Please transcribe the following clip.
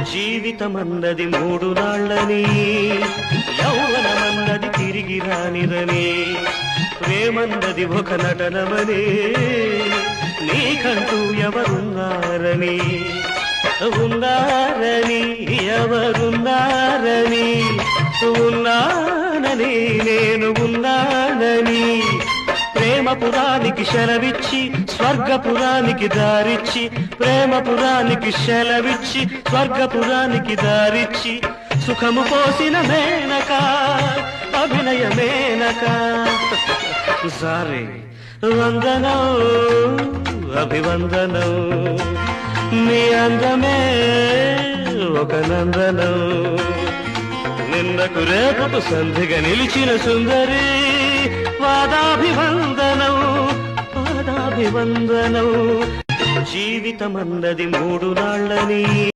జీవితమన్నది మూడు నాళ్ళని, యౌవనమన్నది తిరిగి రానిరని, ప్రేమన్నది ఒక నటనమని, నీకంటూ ఎవరున్నారని, ఉన్నారని ఎవరున్నారని, ఉన్నానని నేను ఉన్నానని, ప్రేమపురానికి శలవిచ్చి స్వర్గపురానికి దారిచ్చి, ప్రేమపురానికి శలవిచ్చి స్వర్గపురానికి దారిచ్చి, సుఖము పోసిన మేనక అభినయ మేనక. సారీ వందనం అభివందనం, నీ అందమే ఒక నందనం, నిన్నకు రేపకు సంధిగా నిలిచిన సుందరి, పాదాభివందనం పాదాభివందనం. జీవితమన్నది మూడు నాళ్ళని.